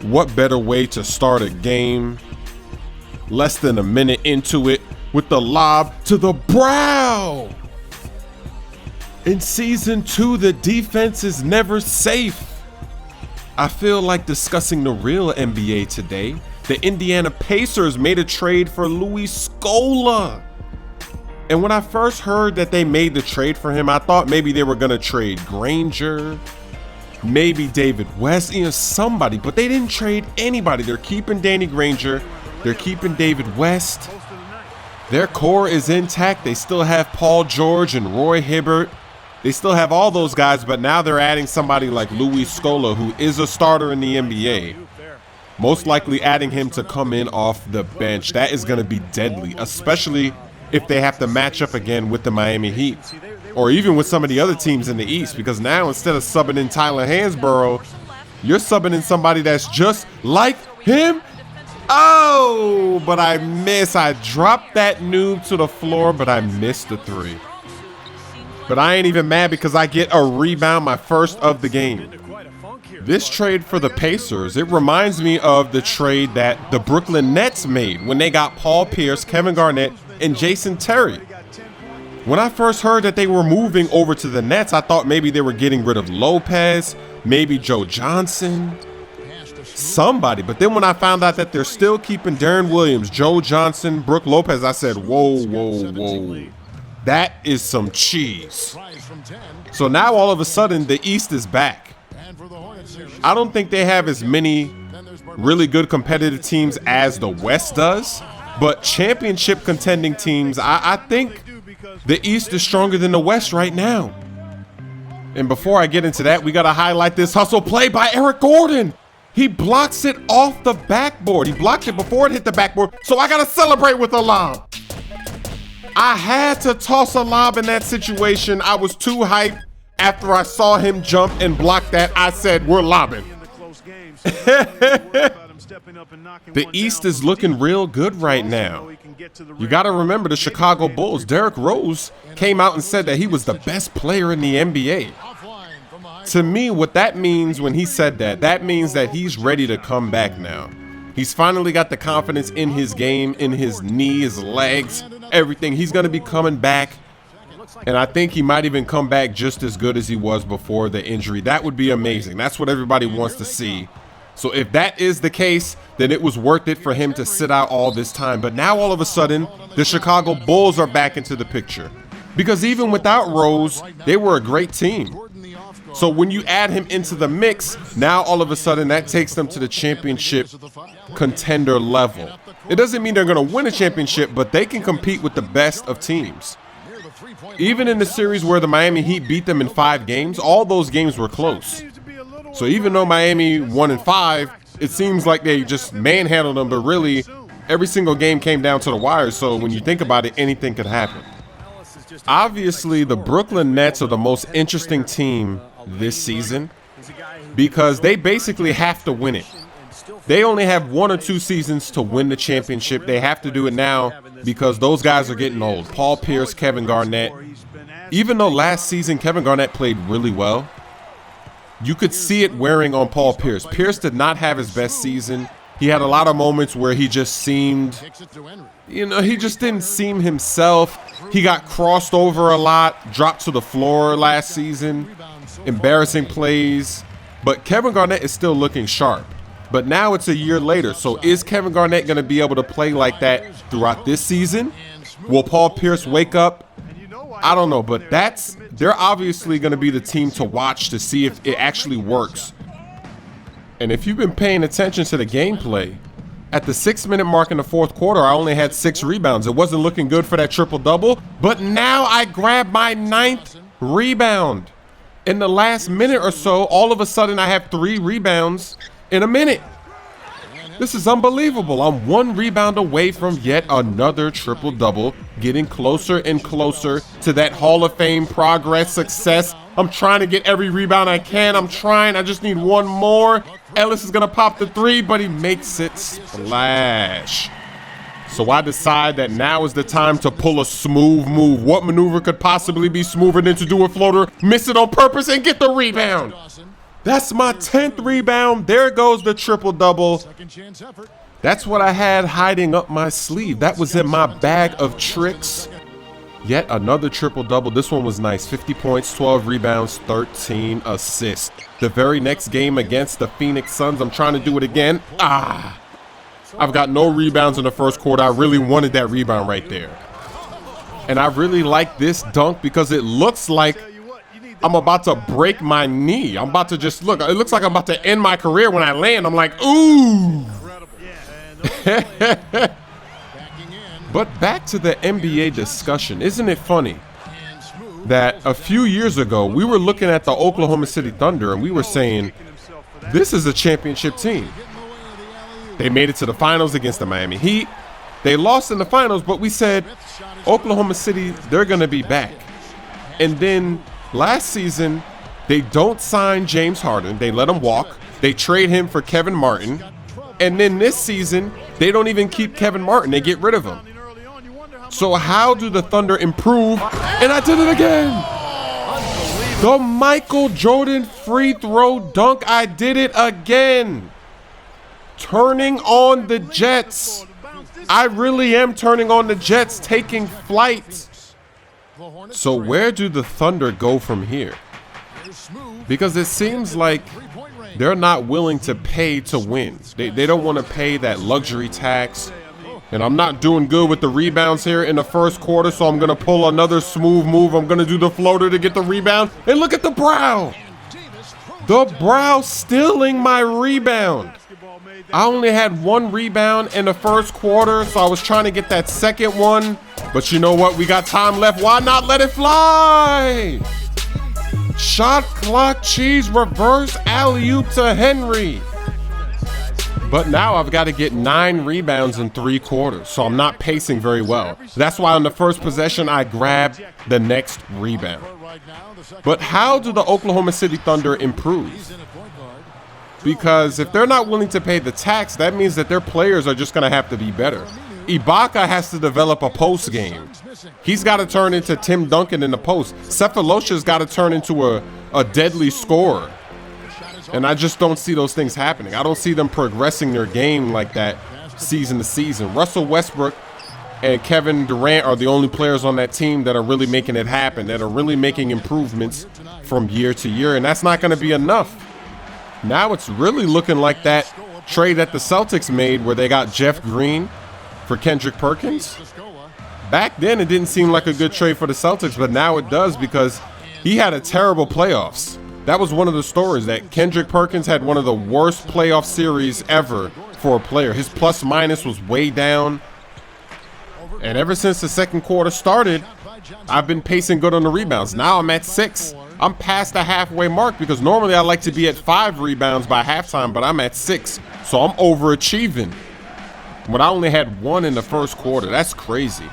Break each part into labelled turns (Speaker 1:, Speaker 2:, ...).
Speaker 1: What better way to start a game? Less than a minute into it with the lob to the brow. In season 2, the defense is never safe. I feel like discussing the real NBA today. The Indiana Pacers made a trade for Scola. And when I first heard that they made the trade for him, I thought maybe they were gonna trade Granger, maybe David West, somebody, but they didn't trade anybody. They're keeping Danny Granger, they're keeping David West. Their core is intact. They still have Paul George and Roy Hibbert. They still have all those guys, but now they're adding somebody like Scola, who is a starter in the NBA. Most likely adding him to come in off the bench. That is going to be deadly, especially if they have to match up again with the Miami Heat, or even with some of the other teams in the East, because now instead of subbing in Tyler Hansborough, you're subbing in somebody that's just like him. Oh, but I miss. I dropped that noob to the floor, but I missed the three. But I ain't even mad because I get a rebound, my first of the game. This trade for the Pacers, it reminds me of the trade that the Brooklyn Nets made when they got Paul Pierce, Kevin Garnett, and Jason Terry. When I first heard that they were moving over to the Nets, I thought maybe they were getting rid of Lopez, maybe Joe Johnson, somebody. But then when I found out that they're still keeping Darren Williams, Joe Johnson, Brook Lopez, I said, whoa, whoa, whoa. That is some cheese. So now all of a sudden the East is back. I don't think they have as many really good competitive teams as the West does, but championship contending teams, I think the East is stronger than the West right now. And before I get into that, we got to highlight this hustle play by Eric Gordon. He blocks it off the backboard. He blocked it before it hit the backboard, so I got to celebrate with a lob. I had to toss a lob in that situation. I was too hyped after I saw him jump and block that. I said, we're lobbing. The East is looking real good right now. You got to remember the Chicago Bulls. Derrick Rose came out and said that he was the best player in the NBA. To me, what that means when he said that, that means that he's ready to come back now. He's finally got the confidence in his game, in his knee, his legs, everything. He's going to be coming back. And I think he might even come back just as good as he was before the injury. That would be amazing. That's what everybody wants to see. So if that is the case, then it was worth it for him to sit out all this time. But now all of a sudden, the Chicago Bulls are back into the picture. Because even without Rose, they were a great team. So when you add him into the mix, now all of a sudden that takes them to the championship contender level. It doesn't mean they're going to win a championship, but they can compete with the best of teams. Even in the series where the Miami Heat beat them in 5 games, all those games were close. So even though Miami won in 5, it seems like they just manhandled them, but really every single game came down to the wire. So when you think about it, anything could happen. Obviously, the Brooklyn Nets are the most interesting team this season because they basically have to win it. They only have 1 or 2 seasons to win the championship. They have to do it now because those guys are getting old. Paul Pierce, Kevin Garnett. Even though last season Kevin Garnett played really well, you could see it wearing on Paul Pierce. Pierce did not have his best season. He had a lot of moments where he just seemed, he just didn't seem himself. He got crossed over a lot, dropped to the floor last season, embarrassing plays. But Kevin Garnett is still looking sharp. But now it's a year later. So is Kevin Garnett going to be able to play like that throughout this season? Will Paul Pierce wake up? I don't know, but they're obviously going to be the team to watch to see if it actually works. And if you've been paying attention to the gameplay, at the 6-minute mark in the 4th quarter, I only had 6 rebounds. It wasn't looking good for that triple-double, but now I grabbed my 9th rebound. In the last minute or so, all of a sudden I have 3 rebounds in a minute. This is unbelievable. I'm 1 rebound away from yet another triple-double, getting closer and closer to that Hall of Fame progress, success. I'm trying to get every rebound I can. I'm trying. I just need 1 more. Ellis is going to pop the 3, but he makes it splash. So I decide that now is the time to pull a Smoove move. What maneuver could possibly be smoother than to do a floater, miss it on purpose, and get the rebound? That's my 10th rebound. There goes the triple-double. That's what I had hiding up my sleeve. That was in my bag of tricks. Yet another triple-double. This one was nice. 50 points, 12 rebounds, 13 assists. The very next game against the Phoenix Suns, I'm trying to do it again. I've got no rebounds in the first quarter. I really wanted that rebound right there. And I really like this dunk because it looks like I'm about to break my knee. I'm about to just look. It looks like I'm about to end my career when I land. I'm like, ooh. But back to the NBA discussion. Isn't it funny that a few years ago we were looking at the Oklahoma City Thunder and we were saying, this is a championship team. They made it to the finals against the Miami Heat. They lost in the finals, but we said, Oklahoma City, they're going to be back. And then last season, they don't sign James Harden. They let him walk. They trade him for Kevin Martin. And then this season, they don't even keep Kevin Martin. They get rid of him. So how do the Thunder improve? And I did it again. The Michael Jordan free throw dunk. I did it again. Turning on the Jets. I really am turning on the Jets, taking flight. So where do the Thunder go from here? Because it seems like they're not willing to pay to win. They don't want to pay that luxury tax. And I'm not doing good with the rebounds here in the first quarter, so I'm going to pull another smooth move. I'm going to do the floater to get the rebound. And look at the brow. The brow stealing my rebound. I only had one rebound in the first quarter, so I was trying to get that second one. But you know what? We got time left. Why not let it fly? Shot clock cheese reverse alley-oop to Henry. But now I've got to get 9 rebounds in 3 quarters, so I'm not pacing very well. That's why on the first possession, I grabbed the next rebound. But how do the Oklahoma City Thunder improve? Because if they're not willing to pay the tax, that means that their players are just going to have to be better. Ibaka has to develop a post game. He's got to turn into Tim Duncan in the post. Sefolosha's got to turn into a deadly scorer. And I just don't see those things happening. I don't see them progressing their game like that season to season. Russell Westbrook and Kevin Durant are the only players on that team that are really making it happen, that are really making improvements from year to year. And that's not going to be enough. Now it's really looking like that trade that the Celtics made where they got Jeff Green for Kendrick Perkins. Back then, it didn't seem like a good trade for the Celtics, but now it does because he had a terrible playoffs. That was one of the stories, that Kendrick Perkins had one of the worst playoff series ever for a player. His plus minus was way down. And ever since the second quarter started, I've been pacing good on the rebounds. Now I'm at 6. I'm past the halfway mark because normally I like to be at 5 rebounds by halftime, but I'm at 6. So I'm overachieving. When I only had 1 in the first quarter. That's crazy.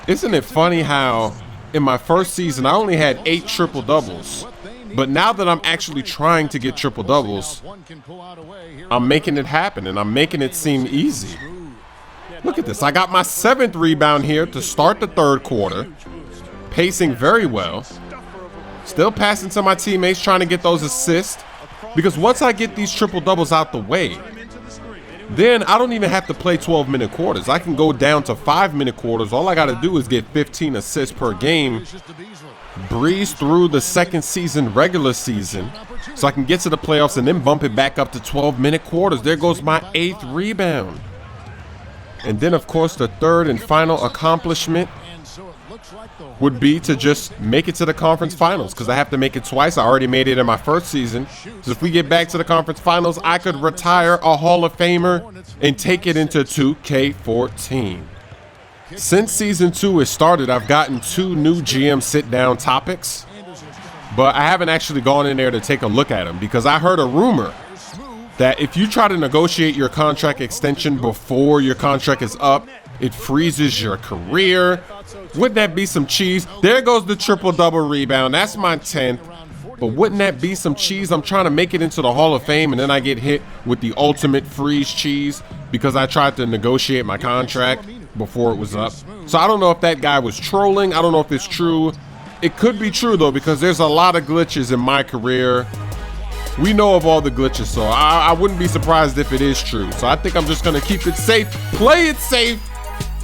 Speaker 1: Isn't it funny how in my first season I only had 8 triple-doubles? But now that I'm actually trying to get triple-doubles, I'm making it happen and I'm making it seem easy. Look at this. I got my 7th rebound here to start the third quarter. Pacing very well. Still passing to my teammates, trying to get those assists. Because once I get these triple-doubles out the way, then I don't even have to play 12-minute quarters. I can go down to 5-minute quarters. All I got to do is get 15 assists per game. Breeze through the second season, regular season, so I can get to the playoffs and then bump it back up to 12-minute quarters. There goes my 8th rebound. And then, of course, the third and final accomplishment would be to just make it to the conference finals, because I have to make it twice. I already made it in my first season. So if we get back to the conference finals, I could retire a Hall of Famer and take it into 2K14. Since season 2 has started, I've gotten 2 new GM sit-down topics, but I haven't actually gone in there to take a look at them because I heard a rumor that if you try to negotiate your contract extension before your contract is up, it freezes your career. Wouldn't that be some cheese? There goes the triple-double rebound. That's my 10th. But wouldn't that be some cheese? I'm trying to make it into the Hall of Fame, and then I get hit with the ultimate freeze cheese because I tried to negotiate my contract before it was up. So I don't know if that guy was trolling. I don't know if it's true. It could be true, though, because there's a lot of glitches in my career. We know of all the glitches, so I wouldn't be surprised if it is true. So I think I'm just gonna keep it safe, play it safe,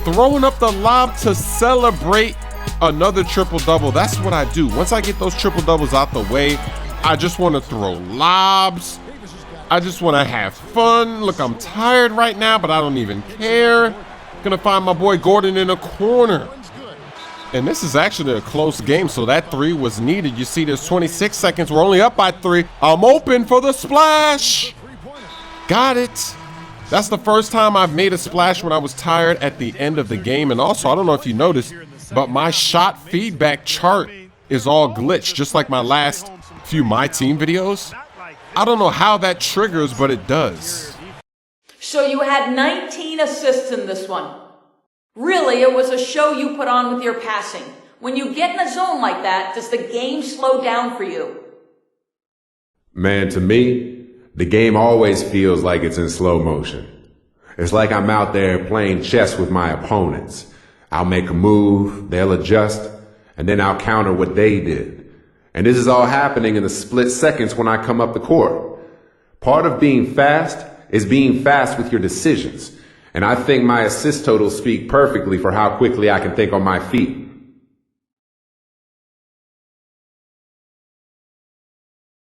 Speaker 1: throwing up the lob to celebrate another triple-double. That's what I do. Once I get those triple-doubles out the way, I just want to throw lobs. I just want to have fun. Look, I'm tired right now, but I don't even care. Gonna find my boy Gordon in a corner. And this is actually a close game, so that 3 was needed. You see, there's 26 seconds. We're only up by 3. I'm open for the splash. Got it. That's the first time I've made a splash when I was tired at the end of the game. And also, I don't know if you noticed, but my shot feedback chart is all glitched, just like my last few My Team videos. I don't know how that triggers, but it does.
Speaker 2: So you had 19 assists in this one. Really, it was a show you put on with your passing. When you get in a zone like that, does the game slow down for you?
Speaker 3: Man, to me, the game always feels like it's in slow motion. It's like I'm out there playing chess with my opponents. I'll make a move, they'll adjust, and then I'll counter what they did. And this is all happening in the split seconds when I come up the court. Part of being fast is being fast with your decisions. And I think my assist totals speak perfectly for how quickly I can think on my feet.